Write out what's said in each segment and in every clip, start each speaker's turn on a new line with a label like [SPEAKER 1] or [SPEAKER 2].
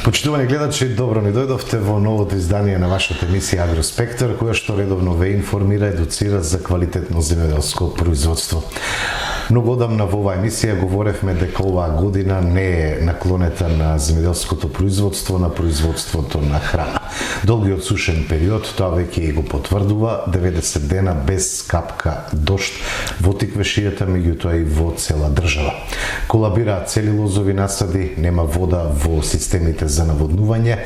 [SPEAKER 1] Почитувани гледачи, добро ни дојдовте во новото издание на вашата емисија Агроспектор, која што редовно ве информира и едуцира за квалитетно земјоделско производство. Многу одамна во оваа емисија говоревме дека оваа година не е наклонета на земјоделското производство, на производството на храна. Долгиот сушен период, тоа веќе и го потврдува, 90 дена без капка дожд во тиквешијата, меѓутоа и во цела држава. Колабираат цели лозови насади, нема вода во системите за наводнување,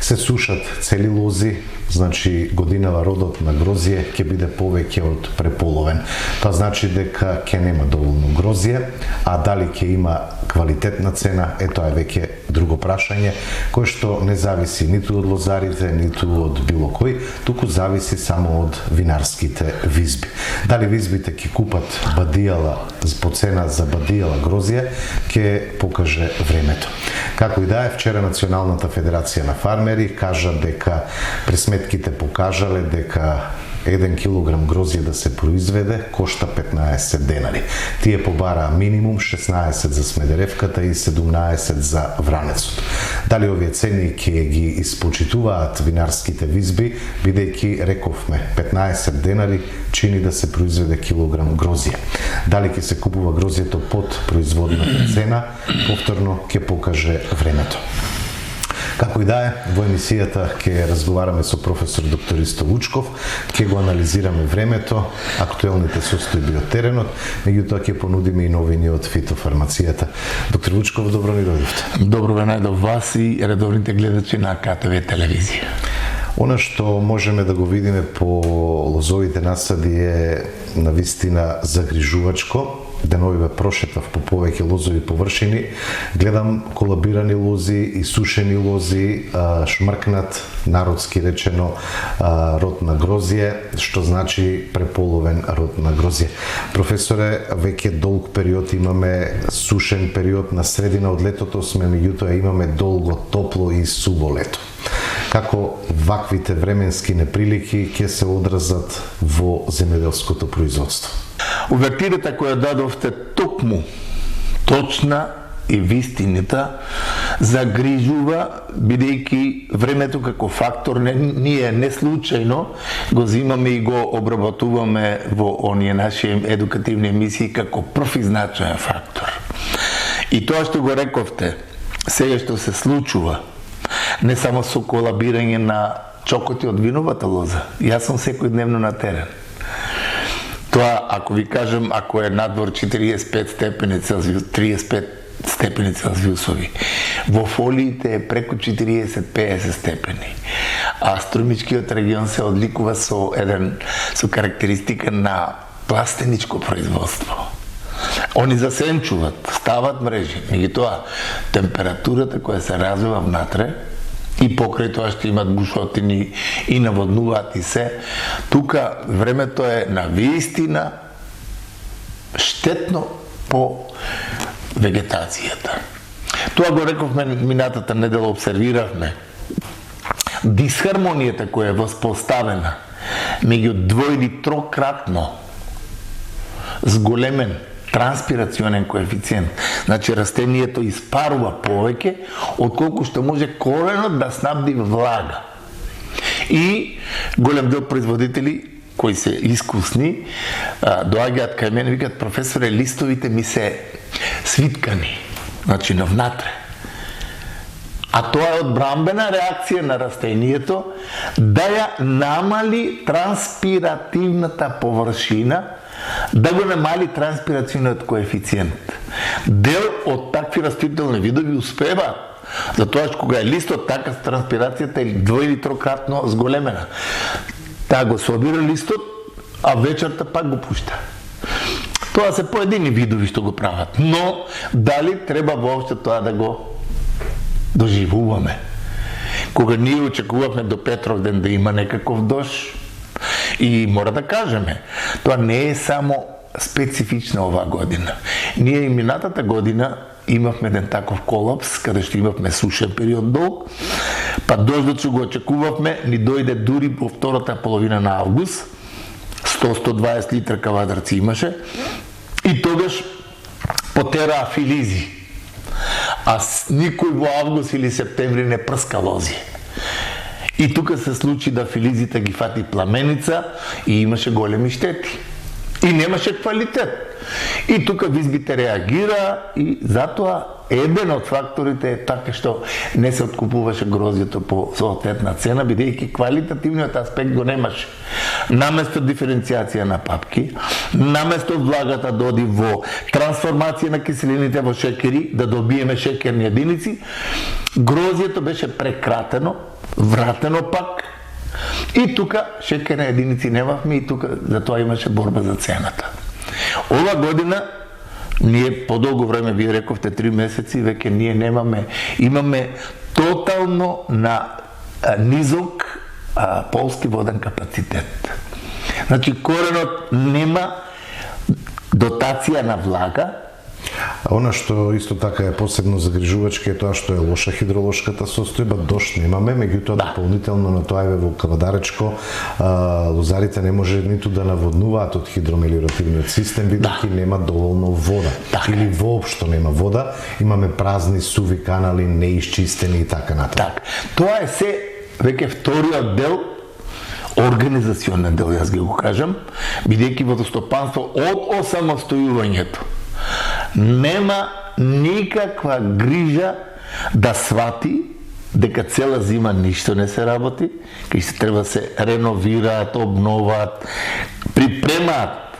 [SPEAKER 1] се сушат цели лози, значи годинава родот на грозје ќе биде повеќе од преполовен. Тоа значи дека ќе нема доволно грозје, а дали ќе има квалитетна цена, тоа е веќе друго прашање, кое што не зависи ниту од лозарите, ниту од било кој, туку зависи само од винарските визби. Дали визбите ќе купат бадијала по цена за бадијала грозје, ќе покаже времето. Како и да е, вчера Националната федерација на фармери кажа дека пресметките покажале дека 1 килограм грозје да се произведе кошта 15 денари. Тие побараа минимум 16 за Смедеревката и 17 за Вранецот. Дали овие цени ќе ги испочитуваат винарските визби, бидејќи рековме 15 денари чини да се произведе килограм грозје. Дали ќе се купува грозјето под производната цена, повторно ќе покаже времето. Како и да е, во емисијата ќе разговараме со професор доктор Ристо Вучков, ќе го анализираме времето, актуелните состојби од теренот, меѓутоа ќе понудиме и новини од фитофармацијата. Доктор Вучков, добро ни дојдовте.
[SPEAKER 2] Добро ве најдов вас и редовните гледачи на КТВ телевизија.
[SPEAKER 1] Она што можеме да го видиме по лозовите насади е навистина загрижувачко. Деновиве прошетав по повеќе лозови површини, гледам колабирани лози и сушени лози, шмркнат, народски речено, род на грозје, што значи преполовен род на грозје. Професоре, веќе долг период имаме сушен период, на средина од летото сме, меѓутоа имаме долго топло и суво лето. Како ваквите временски неприлики ќе се одразат во земјоделското производство?
[SPEAKER 2] Увертирата која дадовте токму точна и вистината загрижува, бидејќи времето како фактор ние не случајно го земаме и го обработуваме во оние наши едукативни емисии како прв и значаен фактор. И тоа што го рековте, сега што се случува, не само со колабирање на чокоти од виновата лоза. Јас сум секојдневно на терен. Тоа, ако ви кажем, ако е надвор 45 степени Целзиус, 35 степени Целзиусови, во фолиите е преку 40-50 степени. А Струмичкиот регион се одликува со карактеристика на пластеничко производство. Они засенчуват, стават мрежи, меѓутоа температурата која се развива внатре и покрај тоа што имат бушотини и наводнуваат и се, тука времето е на вистина штетно по вегетацијата. Тоа го рековме минатата недела, обсервиравме дисхармонијата која е воспоставена меѓу дво- или трократно зголемен транспирационен коефициент. Значи растението испарува повеќе отколку што може коренот да снабди влага. И голем дел производители кои се искусни доаѓаат кај мене и викаат: професоре, листовите ми се свиткани, значи навнатре. А тоа е одбранбена реакција на растението да ја намали транспиративната површина, да го намали транспирациониот коефициент. Дел од такви растителни видови успева, затоа што кога е листот, така транспирацијата е дво- или трократно зголемена. Таа го собира листот, а вечерта пак го пушта. Тоа се поедини видови што го прават, но дали треба воопшто тоа да го доживуваме? Кога ние очекувавме до Петровден да има некаков дожд, и мора да кажеме, тоа не е само специфична оваа година. Ние и минатата година имавме еден таков колапс, каде што имавме сушен период долг, па дождот што го очекувавме ни дојде дури во втората половина на август, 100-120 литра кавадарци имаше, и тогаш потераа филизи. а никој во август или септември не прска лозје. И тука се случи да филизите ги фати пламеница и имаше големи штети. И немаше квалитет. И тука Визбите реагира и затоа еден од факторите е така што не се откупуваше грозјето по соодветна цена, бидејќи квалитативниот аспект го немаше. Наместо диференцијација на папки, наместо влагата да оди во трансформација на киселините во шекери, да добиеме шекерни единици, грозјето беше прекратено, вратено пак, и тука шекерни единици немавме и тука затоа имаше борба за цената. Ова година ние подолго време, вие рековте 3 месеци, веќе ние имаме тотално на низок полски воден капацитет. Значи коренот нема дотација на влага.
[SPEAKER 1] Она што исто така е посебно загрижувачки е тоа што е лоша хидролошката состојба, дожд немаме, меѓутоа дополнително на тоа е во Кавадаречко, лозарите не може ниту да наводнуваат од хидромелиоративниот систем, бидејќи нема доволно вода. Или воопшто нема вода, имаме празни суви канали, неисчистени и така натаму.
[SPEAKER 2] Тоа е се веќе вториот дел, организационен дел, јас ги го кажам, бидејќи водостопанство од осамостојувањето нема никаква грижа да свати дека цела зима ништо не се работи, кај се треба да се реновираат, обноваат, припремаат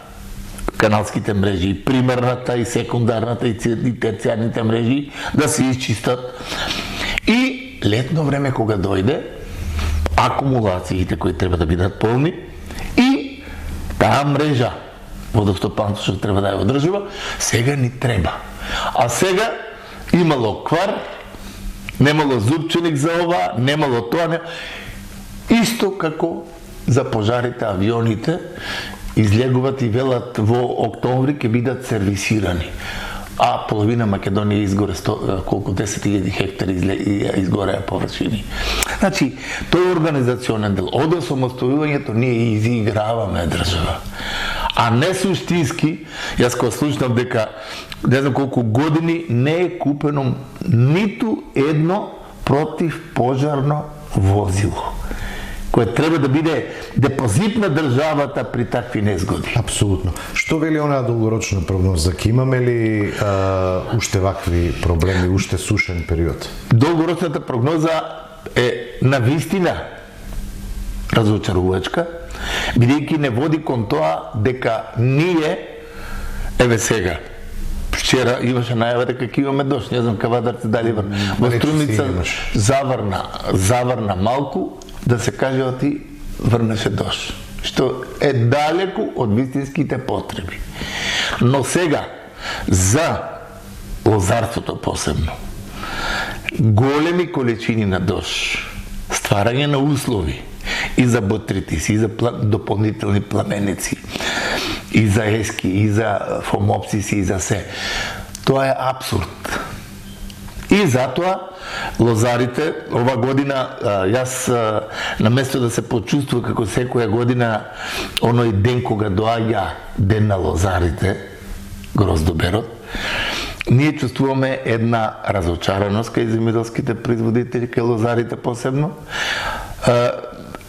[SPEAKER 2] каналските мрежи, и примерната, и секундарната, и терцијарните мрежи, да се исчистат. И летно време кога дојде, акумулациите кои треба да бидат полни, и таа мрежа водостопанство што треба да ја одржува, сега ни треба. А сега имало квар, немало зупченик за ова, немало тоа, исто како за пожарите, авионите, излегуват и велат во октомври ќе бидат сервисирани. А половина Македонија изгоре колку 10.000 хектари изгореа површини. Значи, тој организационен дел, од осамостојувањето ние изиграваме држава. А не суштински, јас кога слушнав дека не знам колку години не е купено ниту едно противпожарно возило, кое треба да биде депозит на државата при такви незгоди.
[SPEAKER 1] Апсолутно. Што вели онаа долгорочна прогноза? Ке имаме ли уште вакви проблеми, уште сушен период?
[SPEAKER 2] Долгорочната прогноза е навистина разочарувачка, бидејќи не води кон тоа дека ние, еве сега, вчера имаше најава дека ќе имаме дожд, не знам Кавадарци дали во Струмица заврна малку, да се каже оти врнеше дожд, што е далеку од вистинските потреби. Но сега, за лозарството посебно, големи количини на дожд, стварање на услови и за ботритис, и за дополнителни пламеници, и за ески, и за фомопсиси, и за се. Тоа е абсурд. И затоа лозарите ова година, јас на место да се почувствува како секоја година оној ден кога доаѓа ден на лозарите, гроздоберот, ние чувствуваме една разочараност кај земјоделските производители, кај лозарите посебно,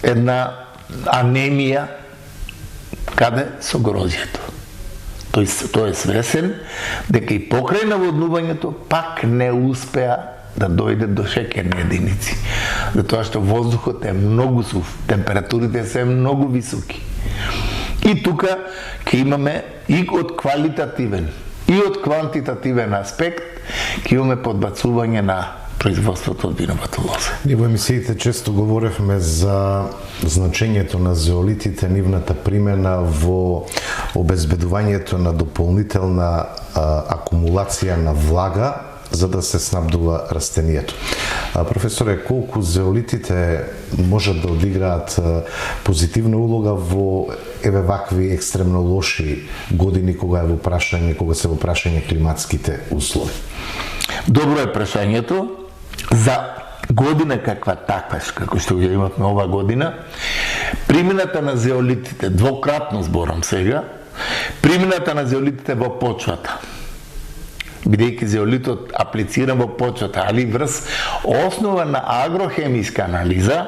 [SPEAKER 2] една анемија каде со грозјето. Тој е свесен дека и покрај наводнувањето пак не успеа да дојде до шекерни единици. Затоа што воздухот е многу сув, температурите се многу високи. И тука ќе имаме и од квалитативен и од квантитативен аспект ќе имаме подбацување на производството од виновата лоза.
[SPEAKER 1] Ние во емисиите често говоревме за значењето на зеолитите, нивната примена во обезбедувањето на дополнителна акумулација на влага за да се снабдува растенијето. Професоре, колку зеолитите можат да одиграат позитивна улога во еве вакви екстремно лоши години кога се во прашање климатските услови?
[SPEAKER 2] Добро е прашањето. За година каква такваш, како што ја имавме ова година, примената на зеолитите, двократно зборам сега, примената на зеолитите во почвата, бидејќи зеолитот аплициран во почвата, али врз основа на агрохемиска анализа,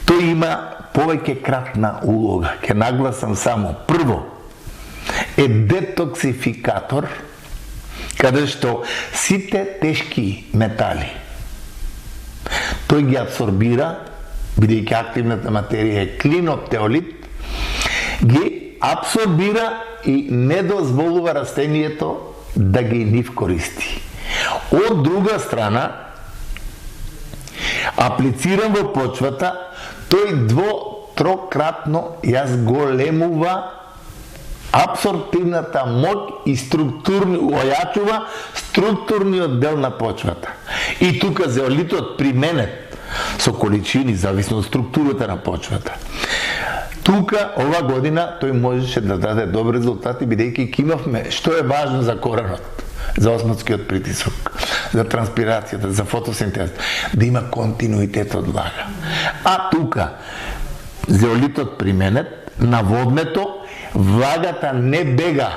[SPEAKER 2] тој има повеќе кратна улога. Ке нагласам само прво, е детоксификатор, каде што сите тешки метали тој ги абсорбира, бидејќи активната материја е клиноптеолит, ги абсорбира и не дозволува растението да ги нив користи. Од друга страна, аплициран во почвата, тој дво-трократно ја зголемува абсорбтивната моќ и ојачува структурниот дел на почвата. И тука зеолитот применет со количини, зависно од структурата на почвата. Тука, ова година, тој можеше да даде добри резултати, бидејќи ќе имавме, што е важно за коренот, за осмотскиот притисок, за транспирацијата, за фотосинтеза, да има континуитет од влага. А тука, зеолитот применет, наводнето, влагата не бега.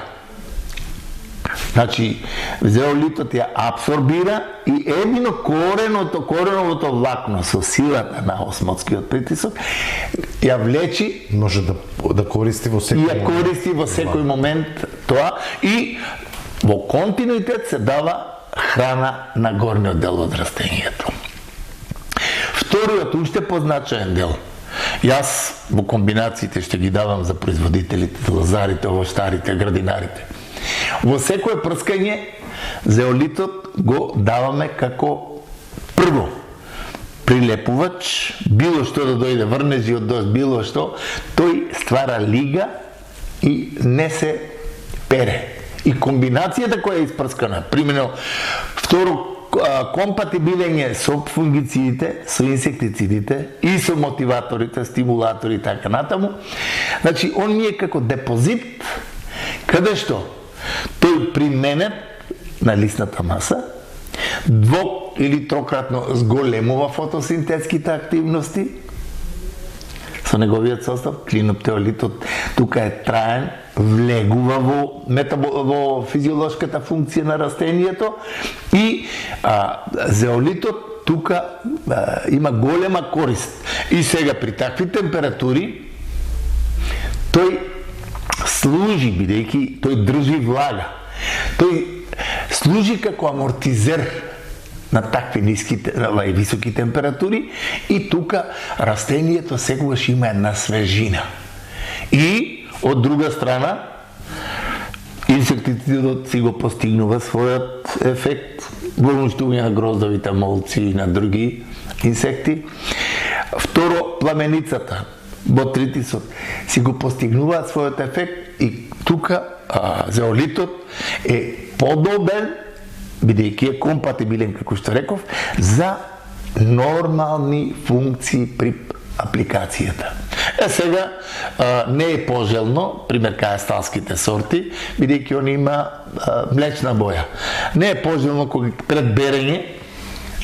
[SPEAKER 2] Значи, зеолитот ја абсорбира и едино кореновото влакно со силата на осмотскиот притисок ја влечи,
[SPEAKER 1] може да користи во секој
[SPEAKER 2] момент. Ја користи во секој момент тоа и во континуитет се дава храна на горниот дел од растението. Вториот, уште позначаен дел. Јас во комбинациите ще ги давам за производителите, лозарите, овощарите, градинарите. Во секое прскање, зеолитот го даваме како прво прилепувач, било што да дојде, врнежи од дожд, било што, тој ствара лига и не се пере. И комбинацијата која е испрскана, примерно, второ, компатибилен е со фунгицидите, со инсектицидите и со мотиваторите, стимулатори и така натаму. Значи, он ми е како депозит, каде што тој применет на лисната маса, дво или трократно зголемува фотосинтетските активности, со неговиот состав, клиноптеолитот тука е траен, влегува во физиолошката функција на растението и зеолитот тука има голема корист. И сега при такви температури тој служи, бидејќи тој држи влага. Тој служи како амортизер на такви ниски и високи температури и тука растението секогаш има една свежина. И од друга страна, инсектицидот си го постигнува својот ефект во уништување на гроздовите молци и на други инсекти. Второ, пламеницата, ботритисот, си го постигнуваат својот ефект и тука зеолитот е подобен, бидејќи е компатибилен, како што реков, за нормални функции при апликацијата. Сега не е пожелно, пример кајасталските сорти, бидејќи он има млечна боја. Не е пожелно кога пред берење,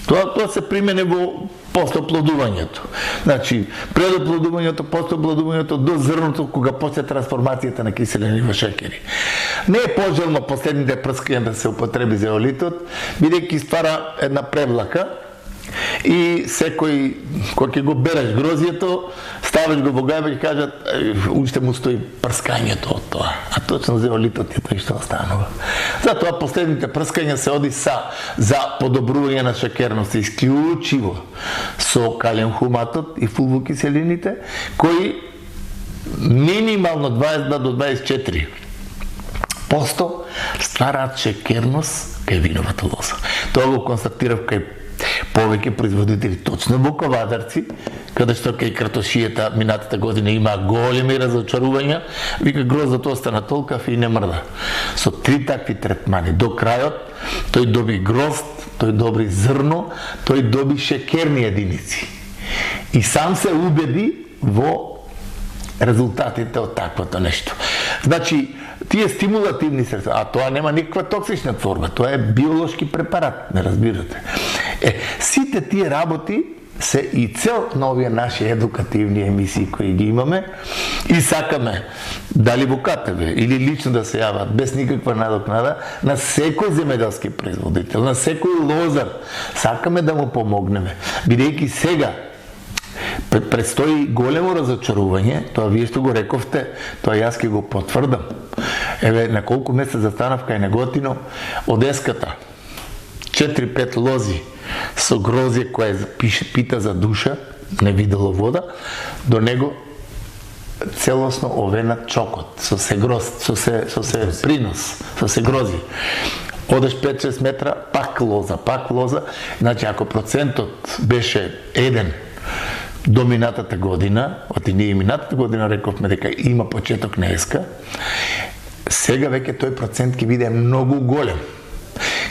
[SPEAKER 2] тоа се примене во после оплодувањето. Значи, пред оплодувањето, после оплодувањето, до зрното, кога почне трансформацијата на киселини во шекери. Не е пожелно последните прскања да се употреби зеолитот, бидејќи ствара една превлака и секој, кога ќе го береш грозјето, ставиш го во гајба и кажат, уште му стои прскањето од тоа. А точно зеолитот е тој што останува. Затоа последните прскања се оди за подобрување на шекерност, исклучиво со калиум хуматот и фулвокиселините, кои минимално 22 до 24% ствараат шекерност кај виновата лоза. Тоа го констатирав кај повеќе производители точно во Ковадарци, каде што кај картошијата минатата година има големи разочарувања, вика гроздото остана толкав и не мрда. Со 3 такви третмани до крајот, тој доби грозд, тој доби зрно, тој доби шекерни единици. И сам се убеди во резултатите од таквото нешто. Значи, тие стимулативни средства, а тоа нема никаква токсична творба, тоа е биолошки препарат, не разбирате. Сите тие работи се и цел на овие наши едукативни емисии кои ги имаме и сакаме дали во КТВ или лично да се јават без никаква надокнада на секој земјоделски производител, на секој лозар. Сакаме да му помогнеме, бидејќи сега предстои големо разочарување, тоа вие што го рековте, тоа јас ќе го потврдам. Еве, на колку месеца застанав кај Неготино, од еската 4-5 лози со грозје кое пита за душа, не видело вода, до него целосно овенат чокот, со се принос, со се грози. Одеш 5-6 метра, пак лоза. Значи, ако процентот беше 1 до минатата година, оти ние минатата година рековме дека има почеток на еска, сега веќе тој процент ќе биде многу голем.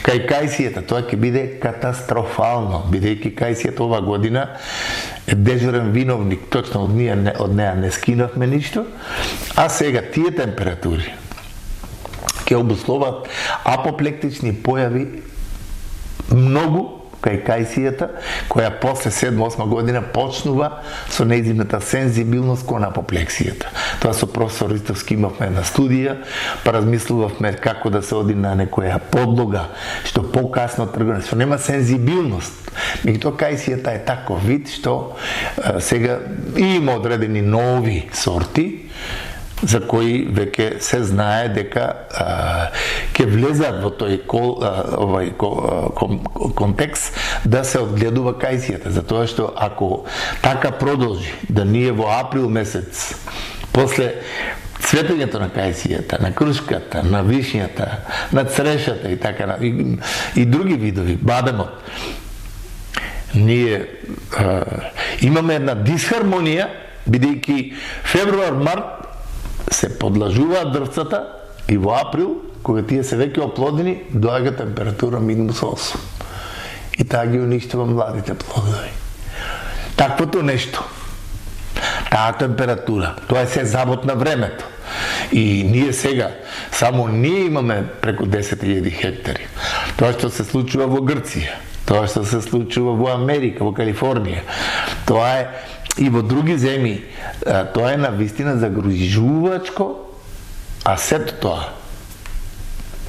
[SPEAKER 2] Кај кајсијата тоа ќе биде катастрофално, бидејќи кајсијата ова година е дежурен виновник, точно од неа не скинавме ништо, а сега тие температури ќе обусловат апоплектични појави многу кај кајсијата, која после 7-8 година почнува со нејзината сензибилност кон апоплексијата. Тоа со професор Ристовски имавме една студија, па размислувавме како да се оди на некоја подлога, што покасно тргне, што нема сензибилност. Меѓутоа кајсијата е таков вид што сега има одредени нови сорти, за кои веќе се знае дека ќе влезат во тој контекст да се одгледува кајсијата, затоа што ако така продолжи да ние во април месец после цветењето на кајсијата, на крушката, на вишњата, на црешата и така и други видови, бадемот, ние имаме една дисхармонија, бидејќи февруар-март се подлажуваат дрвцата и во април, кога тие се веќе оплодени, доаѓа температура -8. И таа ги уништува младите плодови. Таквото нешто, таа температура, тоа е се забот на времето. И ние сега, само ние имаме преку 10.000 хектари. Тоа што се случува во Грција, тоа што се случува во Америка, во Калифорнија, тоа е и во други земји, тоа е навистина загрижувачко, а сето тоа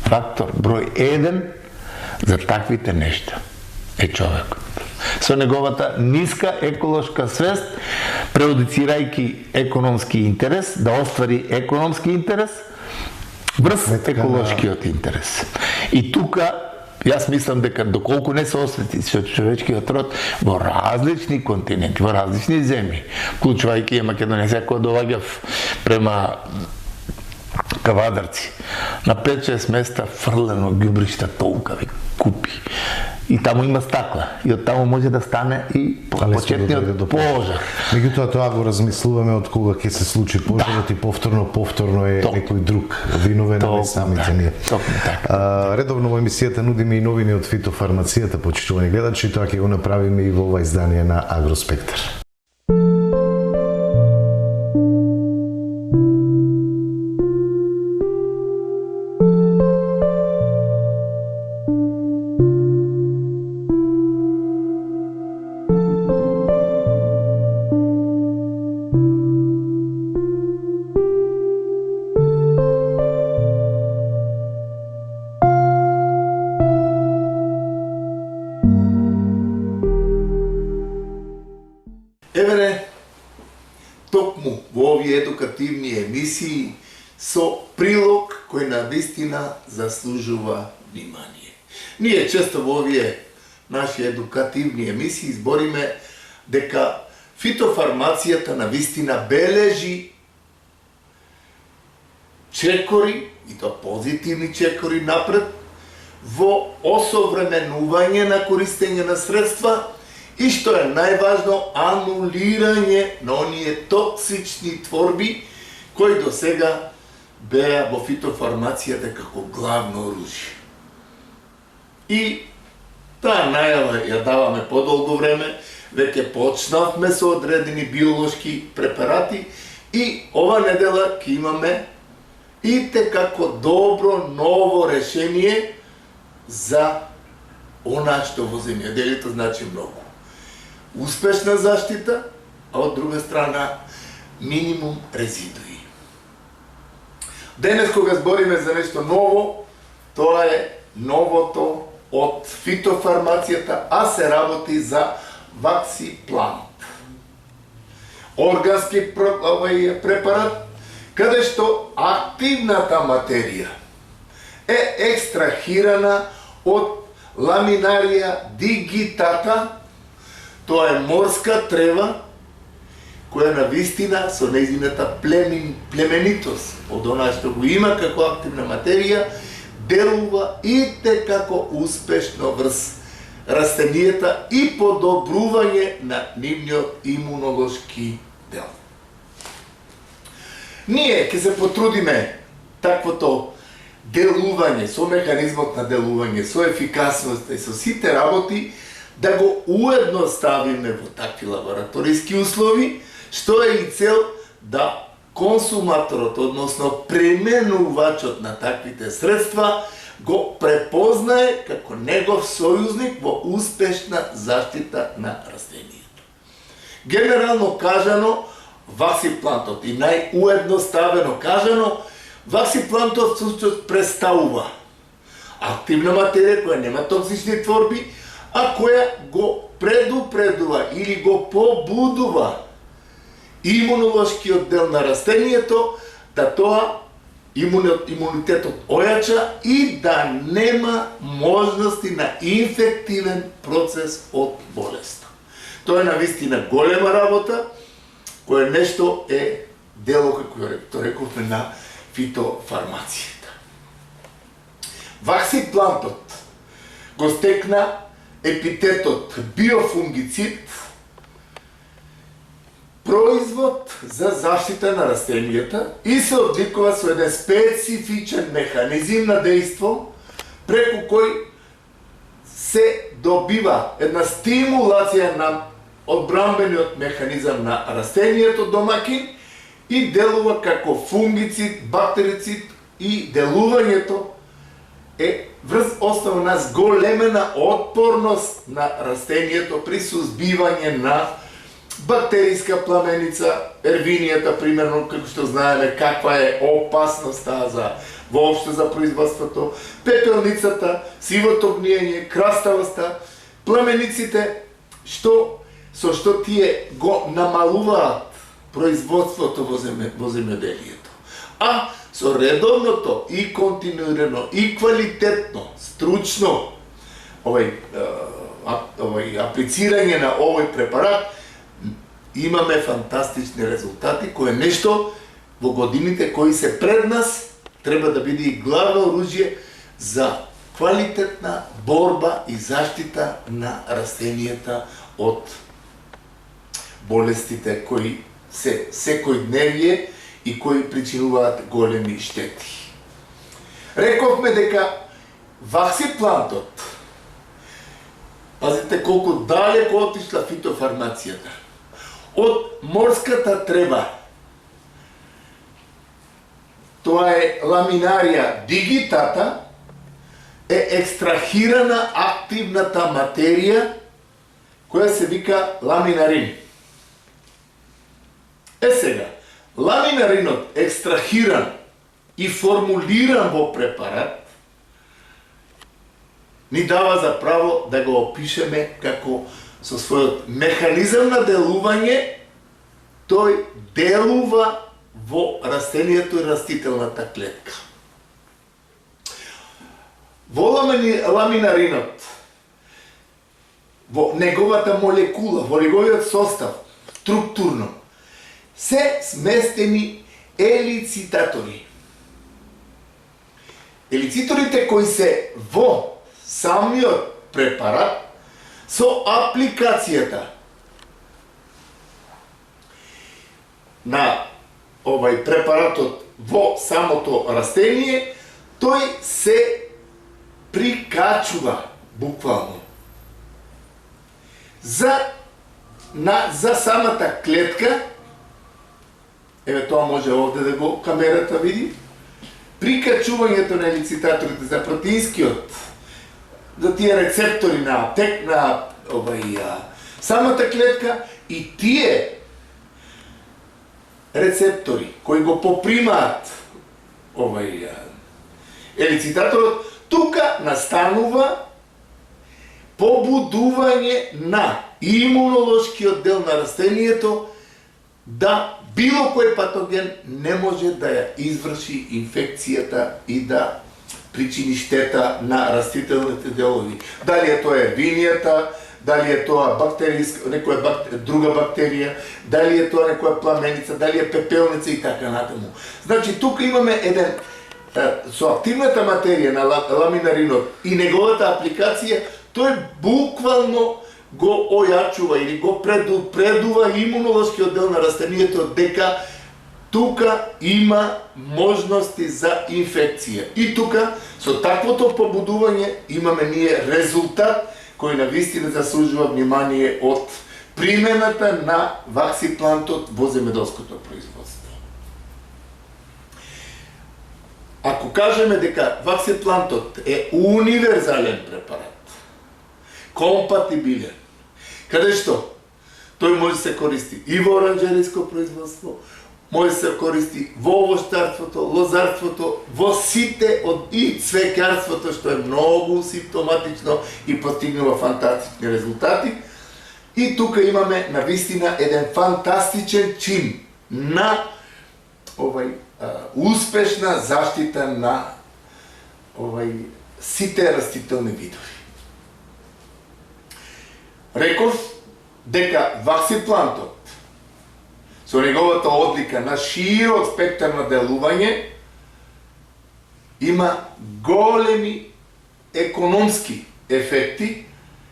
[SPEAKER 2] фактор број 1 за таквите нешта е човекот. Со неговата ниска еколошка свест, преодуцирајќи економски интерес, да оствари економски интерес врз еколошкиот интерес. И тука јас мислам дека доколку не се освети со човечкиот род во различни континенти, во различни земји, вклучувајќи Македонија, која доаѓав према Кавадарци, на 5-6 места фрлено ѓубришта, толкави купи. И таму има стакла. И од таму може да стане и почетниот пожар.
[SPEAKER 1] Меѓутоа тоа го размислуваме од кога ќе се случи пожарот и повторно е некој друг виновен, а не самите ние. Редовно во емисијата нудиме и новини од фитофармацијата, почитувани гледачи, тоа ќе го направиме и во ова издание на Агроспектар.
[SPEAKER 2] Еве токму во овие едукативни емисии со прилог кој навистина заслужува внимание. Ние често во овие наши едукативни емисии збориме дека фитофармацијата навистина бележи чекори, и тоа позитивни чекори напред, во осовременување на користење на средства и што е најважно, анулирање на оние токсични творби кои до сега беа во фитофармацијата како главно оружје. И таа најава ја даваме подолго време, веќе почнавме со одредени биолошки препарати и ова недела ќе имаме итекако добро ново решение за она што во земјоделието значи многу. успешна заштита, а од друга страна минимум резидуи. Денес кога збориме за нешто ново, тоа е новото од фитофармацијата, а се работи за ваксиплант. Органски препарат, каде што активната материја е екстрахирана од Laminaria digitata, тоа е морска трева, која на вистина со нејзината племенитост, од она што го има како активна материја, делува итекако успешно врз растенијата и подобрување на нивниот имунолошки дел. Ние ќе се потрудиме таквото делување, со механизмот на делување, со ефикасноста и со сите работи, да го уедноставиме во такви лабораториски услови, што е и цел да консуматорот, односно пременувачот на таквите средства, го препознае како негов сојузник во успешна заштита на растенијата. Генерално кажано, ваксиплантот и најуедноставено кажано, ваксиплантот всушност представува активна материја која нема токсични творби, а која го предупредува или го побудува имунолошкиот дел на растението да тоа имунитетот ојача и да нема можности на инфективен процес од болест. Тоа е навистина голема работа, која нешто е дело, како рековме, на фитофармацијата. Ваксиплантот го стекна епитетот биофунгицид, производ за заштита на растенијата и се одликува со еден специфичен механизм на дејство, преку кој се добива една стимулација на одбранбениот механизам на растенијето домакин и делува како фунгицид, бактерицид и делувањето е врз основа на зголемена отпорност на растенијето при сузбивање на бактериска пламеница, ервинијата, примерно, како што знаеме каква е опасноста за воопшто за производството, пепелницата, сивото гниење, краставоста, пламениците, со што тие го намалуваат производството во земјоделието. А со редовното и континуирано и квалитетно, стручно аплицирање на овој препарат, имаме фантастични резултати, кое нешто во годините кои се пред нас треба да биде и главно оружје за квалитетна борба и заштита на растенијата од болестите кои се секојдневие и кои причинуваат големи штети. Рековме дека ваксиплантот, пазите колку далеко отишла фитофармацијата, од морската трева, тоа е Laminaria digitata, е екстрахирана активната материја која се вика ламинарин. Сега, ламинаринот екстрахиран и формулиран во препарат ни дава за право да го опишеме како со својот механизам на делување, тој делува во растението и растителната клетка. Во ламинаринот, во неговата молекула, во неговиот состав, структурно, се сместени елицитатори. Елициторите кои се во самиот препарат со апликацијата на овај препаратот во самото растение, тој се прикачува буквално за самата клетка. Еве тоа може овде да го камерата види. Прикачувањето на елицитаторите за протеинскиот, за тие рецептори на самата клетка и тие рецептори кои го попримаат елицитаторот, тука настанува побудување на имунолошкиот дел на растението да било кој патоген не може да ја изврши инфекцијата и да причини штета на растителните делови. Дали е тоа ервинијата, дали е тоа друга бактерија, дали е тоа некоја пламеница, дали е пепелница и така натаму. Значи, тука имаме еден, со активната материја на ламинаринот и неговата апликација, тој буквално го ојачува или го предупредува имунолошкиот дел на растението дека тука има можности за инфекција. И тука, со таквото побудување, имаме ние резултат кој навистина заслужува внимание од примената на ваксиплантот во земјоделското производство. Ако кажеме дека ваксиплантот е универзален препарат, компатибилен, каде што тој може да се користи и во оранжериско производство, може да се користи во овощарството, лозарството, во сите и цвеќарството, што е многу симптоматично и постигнува фантастични резултати. И тука имаме навистина еден фантастичен чин на успешна заштита на сите растителни видови. Реков дека ваксиплантот со неговата одлика на широк спектар на делување има големи економски ефекти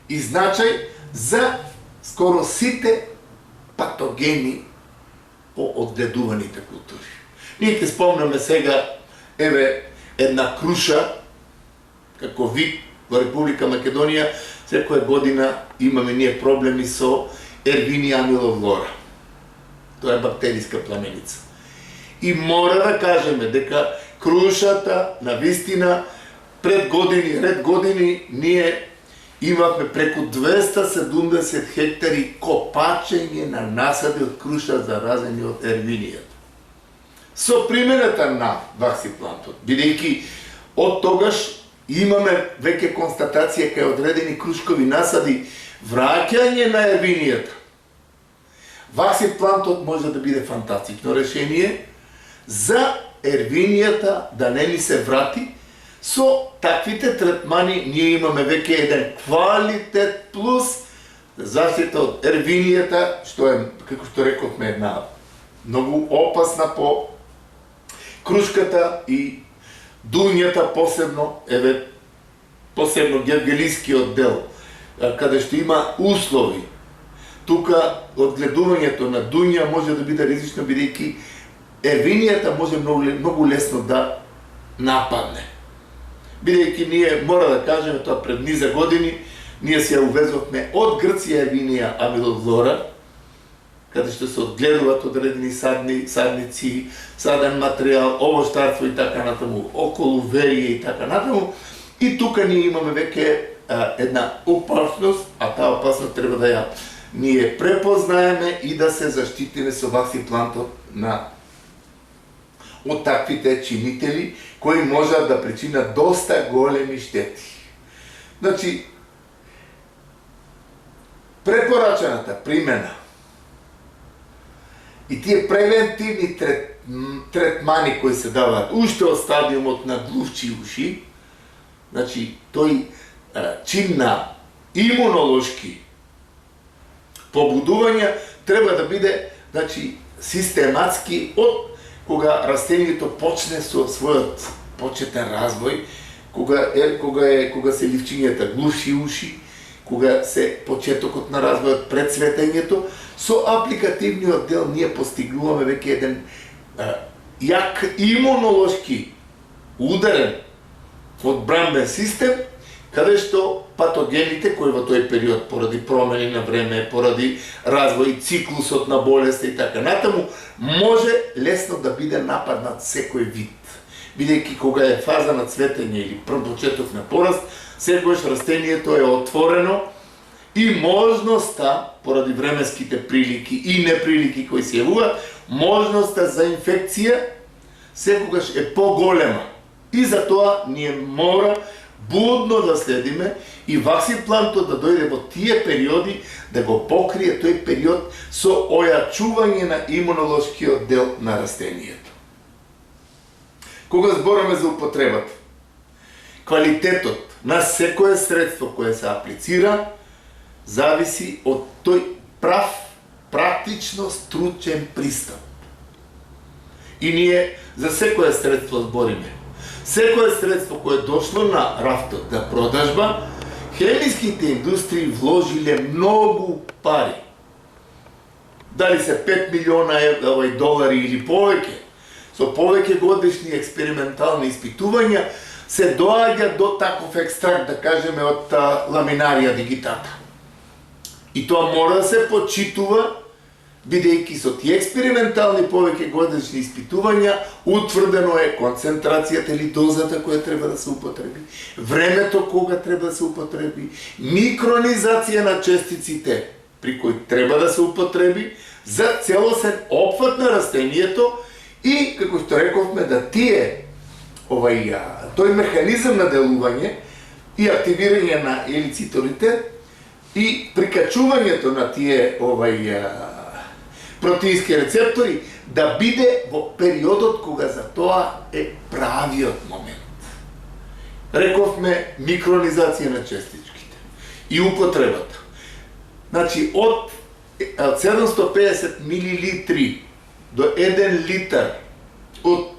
[SPEAKER 2] и значај за скоро сите патогени по одгледуваните култури. Ние ќе спомнеме сега, една круша, како вид во Република Македонија, секоја година имаме ние проблеми со Ервиния амилофлора. Тоа е бактериска пламеница. И мора да кажеме дека крушата, навистина, ред години, ние имавме преку 270 хектари копачење на насади од круша заразени од ервинијата. Со примената на ваксиплантот, бидејќи од тогаш имаме веќе констатација кај одредени крушкови насади враќање на ервинијата. Ваксиплантот може да биде фантастично решение за ервинијата да не ни се врати. Со таквите третмани ние имаме веќе еден квалитет плюс заштита од ервинијата, што е, како што рековме, една многу опасна по крушката и дуњата, посебно гевгелискиот дел, каде што има услови. Тука одгледувањето на дуња може да биде ризично, бидејќи ервинијата може многу лесно да нападне. Бидејќи ние, мора да кажеме тоа, пред низа години, ние се ја увезовме од Грција ервинија амилофлора, каде што се одгледуваат одредени садници, саден материјал, овощарство и така натаму, околу верија и така натаму. И тука ние имаме веќе една опасност, а таа опасност треба да ја ние препознаеме и да се заштитиме со ваксиплантот од таквите чинители кои можат да причинат доста големи штети. Значи, препорачаната примена и тие превентивни третмани кои се даваат уште од стадиумот на глувчи уши, значи тој чин на имунолошки побудувања треба да биде, значи, систематски од кога растението почне со својот почетен развој, кога се ливчињата глувши уши, кога се почетокот на развојот пред цветењето, со апликативниот дел ние постигнуваме веќе еден јак имунолошки ударен одбранбен систем, каде што патогените кои во тој период поради промени на време, поради развој циклусот на болест и така натаму, може лесно да биде нападнат секој вид. Бидејќи кога е фаза на цветење или почеток на пораст, секогаш растението е отворено и можноста, поради временските прилики и неприлики кои се јавуваат, можноста за инфекција секогаш е поголема. И затоа ние мора будно да следиме и ваксиплантот да дојде во тие периоди да го покрие тој период со ојачување на имунолошкиот дел на растението. Кога збораме за употребата, квалитетот на секое средство кое се аплицира зависи од тој прав, практично стручен пристап. И ние за секое средство збориме. Секое средство кое дошло на рафтот за продажба, хемиските индустрии вложиле многу пари. Дали се 5 милиона долари или повеќе, со повеќе годишни експериментални испитувања, се доаѓа до таков екстракт, да кажеме, од ламинарија дигитата. И тоа мора да се почитува, бидејќи со тие експериментални повеќе годишни испитувања утврдено е концентрацијата или дозата која треба да се употреби, времето кога треба да се употреби, микронизација на честиците при кои треба да се употреби за целосен опфат на растението и, како што рековме, да тие тој механизам на делување и активирање на елициторите и прикачувањето на тие протеински рецептори да биде во периодот кога за тоа е правиот момент. Рековме микронизација на честичките и употребата. Значи, од 750 милилитри до 1 литар од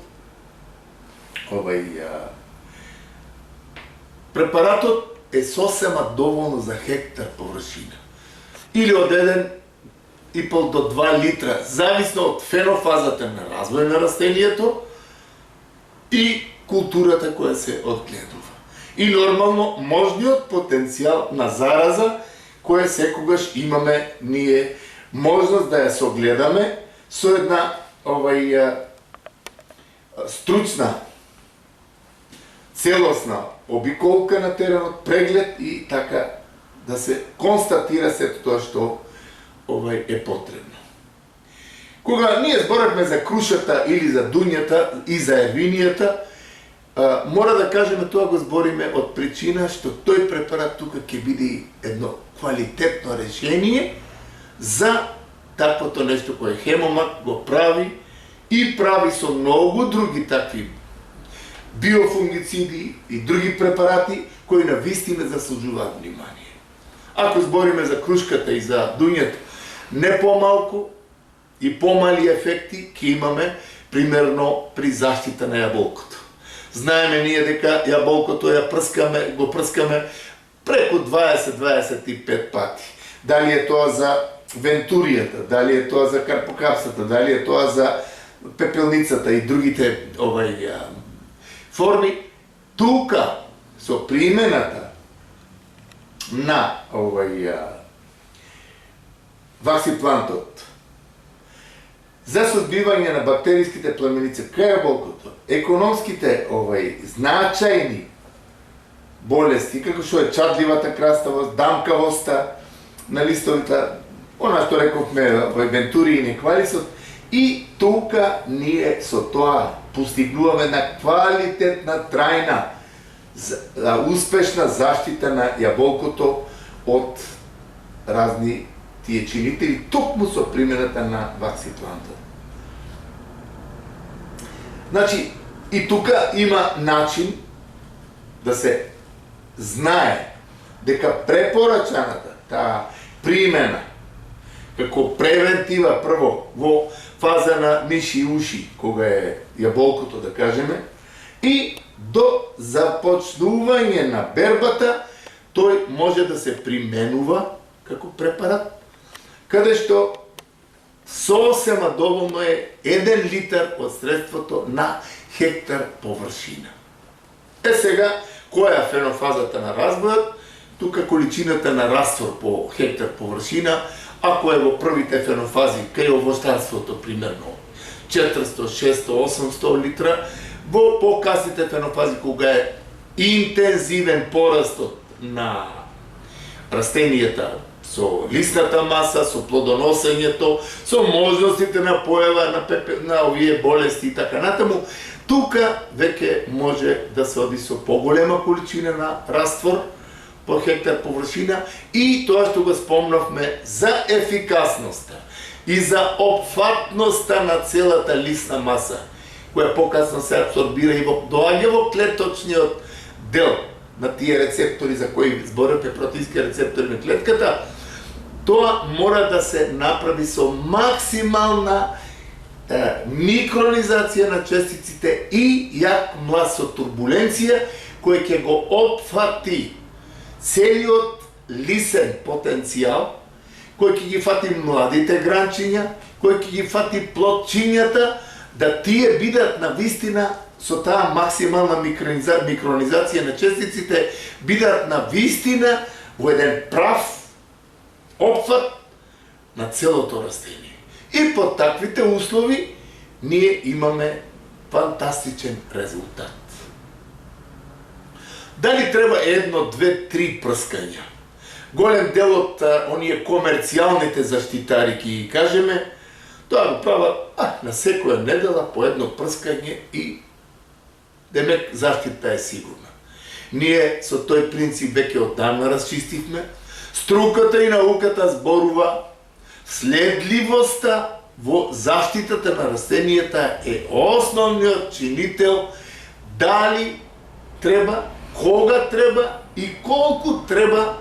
[SPEAKER 2] препаратот е сосема доволно за хектар површина. Или од 1,5 до 2 литра, зависно од фенофазата на развој на растението и културата која се одгледува. И нормално можниот потенцијал на зараза која секогаш имаме ние можност да ја согледаме со една стручна, целосна обиколка на теренот, преглед и така да се констатира сето тоа што е потребно. Кога ние зборавме за крушата или за дуњата и за ервинијата, мора да кажеме тоа го збориме од причина што тој препарат тука ќе биде едно квалитетно решение за таквото нешто кое Хемомак го прави и прави со многу други такви биофунгициди и други препарати кои навистина заслужуваат внимание. Ако збориме за крушката и за дуњата, не помалку и помали ефекти ќе имаме примерно при заштита на јаболкото. Знаеме ние дека јаболкото го прскаме преку 20-25 пати. Дали е тоа за вентуријата, дали е тоа за карпокапсата, дали е тоа за пепелницата и другите форми, тука со примената на ваксиплантот за сузбивање на бактериските племеници кај јаболкото, економските значајни болести, како што е чадливата краставост, дамкавоста на листовите, она што рековме вентури и неквалисот, и тука ние со тоа постигнуваме на квалитетна, трајна, успешна заштита на јаболкото од разни тие чинители, токму со примената на ваксиплантот. Значи, и тука има начин да се знае дека препорачаната таа примена како превентива прво во фаза на миши и уши, кога е јаболкото, да кажеме, и до започнување на бербата, тој може да се применува како препарат, каде што сосема доволно е 1 литар од средството на хектар површина. Сега, која е фенофазата на разбојот? Тука количината на раствор по хектар површина, ако е во првите фенофази, кај овощарството, примерно 400, 600, 800 литра, во покасните фенофази, кога е интензивен порастот на растенијата, со лисната маса, со плодоносењето, со можностите на појава на овие болести и така натаму, тука веќе може да се оди со поголема количина на раствор по хектар површина и тоа што го спомнавме за ефикасноста и за опфатноста на целата лисна маса, која покасно се абсорбира и доаѓа во клеточниот дел на тие рецептори за кои зборевме, протеински рецептори на клетката, тоа мора да се направи со максимална микронизација на честиците и јак млаз со турбуленција, кој ќе го опфати целиот лисен потенцијал, кој ќе ги фати младите гранчиња, кој ќе ги фати плодчињата, да тие бидат на вистина со таа максимална микронизација на честиците, бидат на вистина во еден прав опфат на целото растение. И под таквите услови ние имаме фантастичен резултат. Дали треба едно, две, три прскања? Голем дел од оние комерцијалните заштитари, ќе ги кажеме, тоа го прават на секоја недела по едно прскање и демек заштита е сигурна. Ние со тој принцип веќе оддавна расчистивме. Струката и науката зборува следливоста во заштитата на растенијата е основниот чинител дали треба, кога треба и колку треба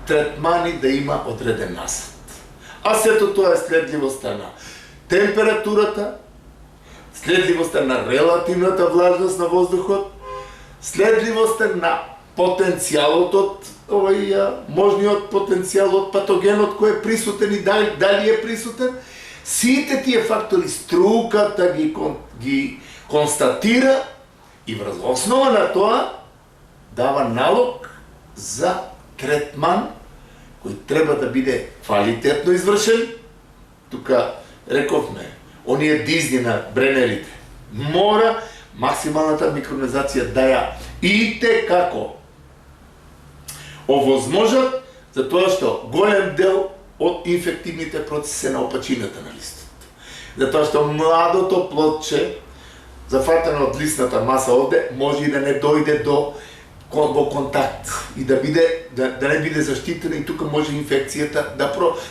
[SPEAKER 2] третмани да има одреден насад. А сето тоа е следливоста на температурата, следливоста на релативната влажност на воздухот, следливоста на потенцијалот од можниот потенцијал од патогенот кој е присутен и дали е присутен. Сите тие фактори струката ги констатира и врз основа на тоа дава налог за третман кој треба да биде квалитетно извршен. Тука рековме, оние дизни на бренерите, мора максималната микронизација да ја ите како овозможат, затоа што голем дел од инфективните процеси се на опачината на листот. Затоа што младото плодче, зафатено од лисната маса овде, може и да не дојде во контакт и да не биде заштитена и тука може инфекцијата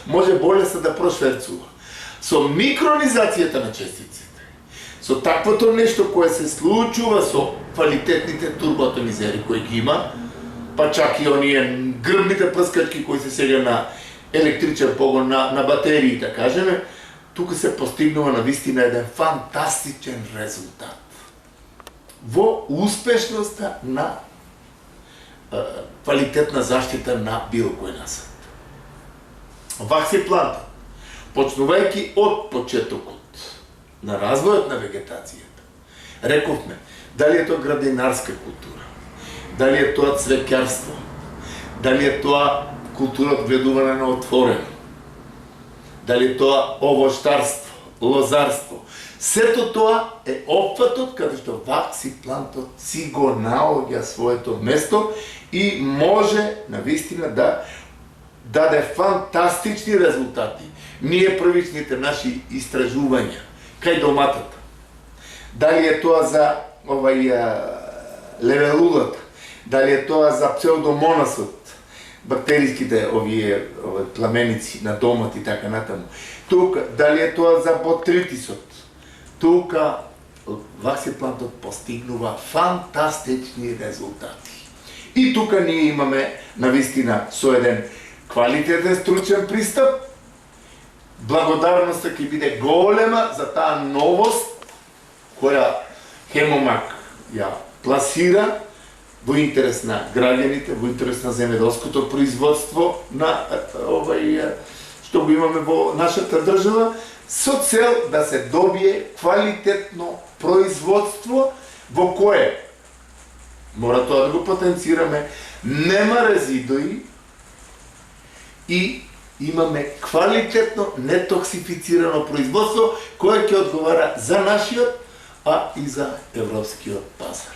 [SPEAKER 2] може болеста да прошверцува. Со микронизацијата на честиците, со таквото нешто кое се случува со квалитетните турботонизери кои ги има, па чак и оние грбните прскачки кои се сега на електричен погон, на батерии, да кажеме, тука се постигнува на вистина еден фантастичен резултат во успешноста на квалитетна заштита на било кој насад. Ваксиплантот, почнувајќи од почетокот на развојот на вегетацијата, рековме, дали е тоа градинарска култура, дали е тоа цвеќарство, дали е тоа култура од гледување на отворено, дали е тоа овоштарство, лозарство. Сето тоа е опфатот каде што ваксиплантот си го наоѓа своето место и може навистина да даде фантастични резултати. Ние првичните наши истражувања кај доматата, дали е тоа за левелулата, дали е тоа за псевдомонасот, бактериските овие пламеници на домат и така натаму. Тука, дали е тоа за ботритисот, тука ваксиплантот постигнува фантастични резултати. И тука ние имаме навистина со еден квалитетен стручен пристап. Благодарноста ќе биде голема за таа новост која Хемомак ја пласира во интерес на граѓаните, во интерес на земјоделското производство на што го имаме во нашата држава, со цел да се добие квалитетно производство во кое мора тоа да го потенцираме, нема резидои и имаме квалитетно нетоксифицирано производство кое ќе одговара за нашиот, а и за европскиот пазар.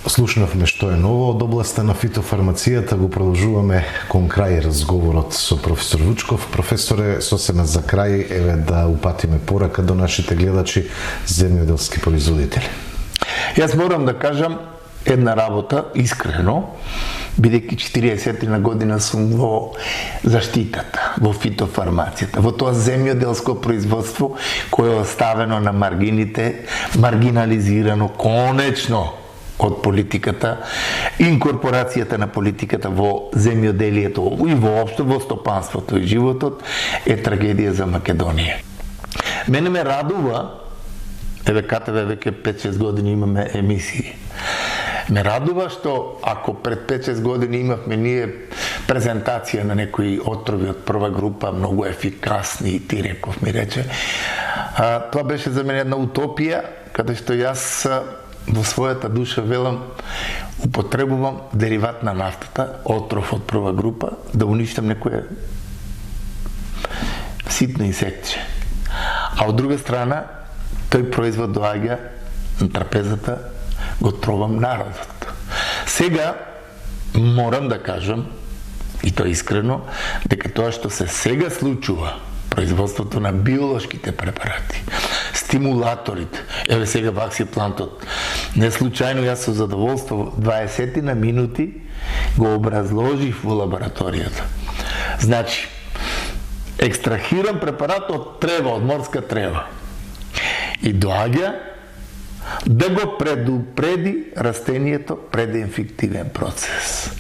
[SPEAKER 1] Слушнавме што е ново од областа на фитофармацијата, го продолжуваме кон крај разговорот со професор Вучков. Професоре, сосема за крај, еве да упатиме порака до нашите гледачи, земјоделски производители.
[SPEAKER 2] Јас морам да кажам една работа, искрено, бидејќи 40 година сум во заштитата, во фитофармацијата, во тоа земјоделско производство кое е оставено на маргините, маргинализирано конечно од политиката, инкорпорацијата на политиката во земјоделието и воопшто во стопанството и животот е трагедија за Македонија. Мене ме радува, еве КТВ веќе 5-6 години имаме емисии. Ме радува што ако пред 5-6 години имавме ние презентација на некои отрови од прва група, многу ефикасни, ти реков ми рече, тоа беше за мене една утопија, каде што јас во својата душа велам, употребувам дериват на нафтата, отров од прва група, да уништам некоја ситно инсектче. А од друга страна, тој производ доаѓа на трапезата, го тровам народот. Сега морам да кажам, и тоа искрено, дека тоа што се сега случува, производството на биолошките препарати, стимулаторите, еве сега ваксиплантот, не случајно јас со задоволство 20 на минути го образложив во лабораторијата. Значи, екстрахирам препарат од трева, од морска трева, и доаѓа да го предупреди растението пред инфективен процес.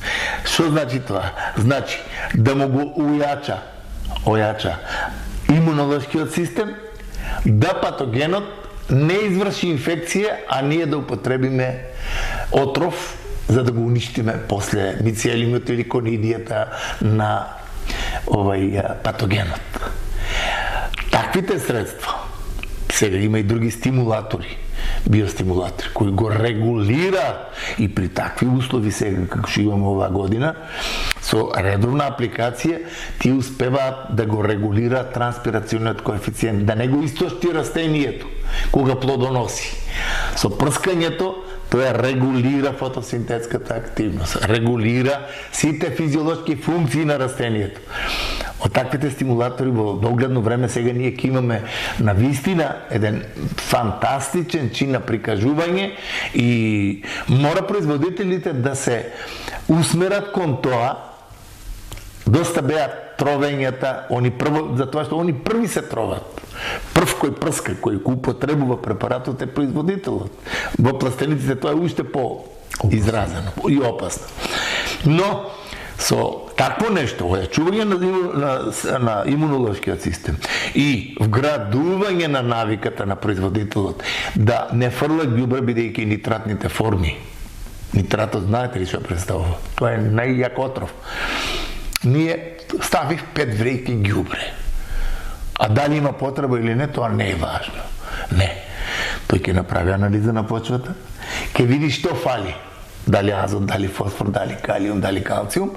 [SPEAKER 2] Што значи тоа? Значи, да му го ојача имунолошкиот систем, да патогенот не изврши инфекција, а ние да употребиме отров за да го уништиме после мицелиумот или конидијата на патогенот. Таквите средства, сега има и други стимулатори, биостимулатори, кои го регулира и при такви услови сега, како што имаме оваа година, со редовна апликација, ти успеваат да го регулира транспирациониот коефициент, да не го истошти растението, кога плодоноси. Со прскањето, тоа регулира фотосинтетската активност, регулира сите физиолошки функции на растението. Од таквите стимулатори во догледно време сега ние ќе имаме на вистина еден фантастичен чин на прикажување и мора производителите да се усмерат кон тоа, доста беа тровењата, затоа што они први се троват. Прв кој прска, кој го употребува препаратот е производителот. Во пластениците тоа е уште по-изразено и опасно. Но со такво нешто, ојачување на имунолошкиот систем и вградување на навиката на производителот да не фрла ѓубре, бидејќи нитратните форми. Нитратот, знаете ли што представува? Тоа е најјак отров. Ние ставих 5 врејки ѓубре. А дали има потреба или не, тоа не е важно. Не. Тој ќе направи анализа на почвата, ќе види што фали. Дали азот, дали фосфор, дали калиум, дали калциум,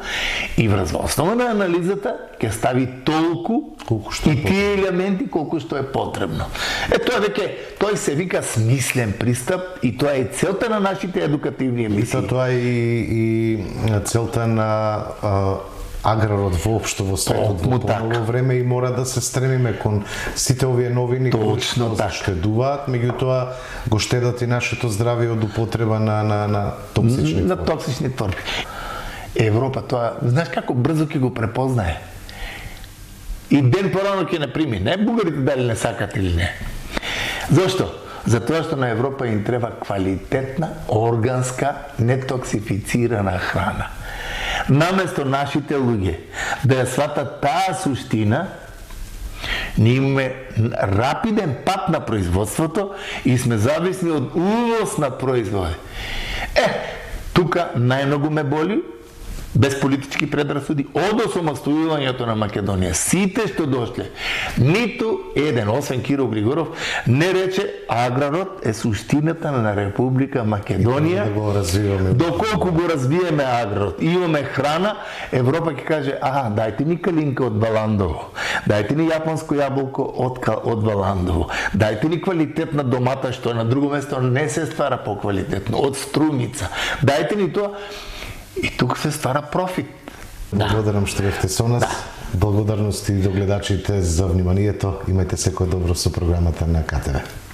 [SPEAKER 2] и врз основа на анализата ќе стави толку и тие елементи колку што е потребно. Тоа веќе, тој се вика смислен пристап и тоа е целта на нашите едукативни емисии.
[SPEAKER 1] Тоа е и целта на аграрот воопшто во светот во поново време и мора да се стремиме кон сите овие новини кои што штедуваат, меѓутоа го штедат и нашето здравје од употреба на токсични
[SPEAKER 2] на токсични творби. Европа тоа, знаеш како брзо ќе го препознае. И ден порано ќе наприми, не бугарите дали не сакат или не. Зошто? Затоа што на Европа им треба квалитетна, органска, нетоксифицирана храна. Наместо нашите луѓе да ја сватат таа суштина, ние имаме рапиден пат на производството и сме зависни од увоз на производи. Тука најмногу ме боли без политички предрасуди, од осамостојувањето на Македонија. Сите што дошле, ниту еден, освен Киро Григоров, не рече аграрот е суштината на Република Македонија.
[SPEAKER 1] Да го развиваме.
[SPEAKER 2] Доколку го развиеме аграрот, имаме храна, Европа ќе каже, дајте ни калинка од Баландово, дајте ни јапонско јаболко од Баландово, дајте ни квалитетна домата, што на друго место не се ствара поквалитетно, од Струмица, дајте ни тоа. И тук се ствара профит.
[SPEAKER 1] Благодарам што бевте со нас. Благодарности до гледачите за вниманието. Имајте секој добро со програмата на КТВ.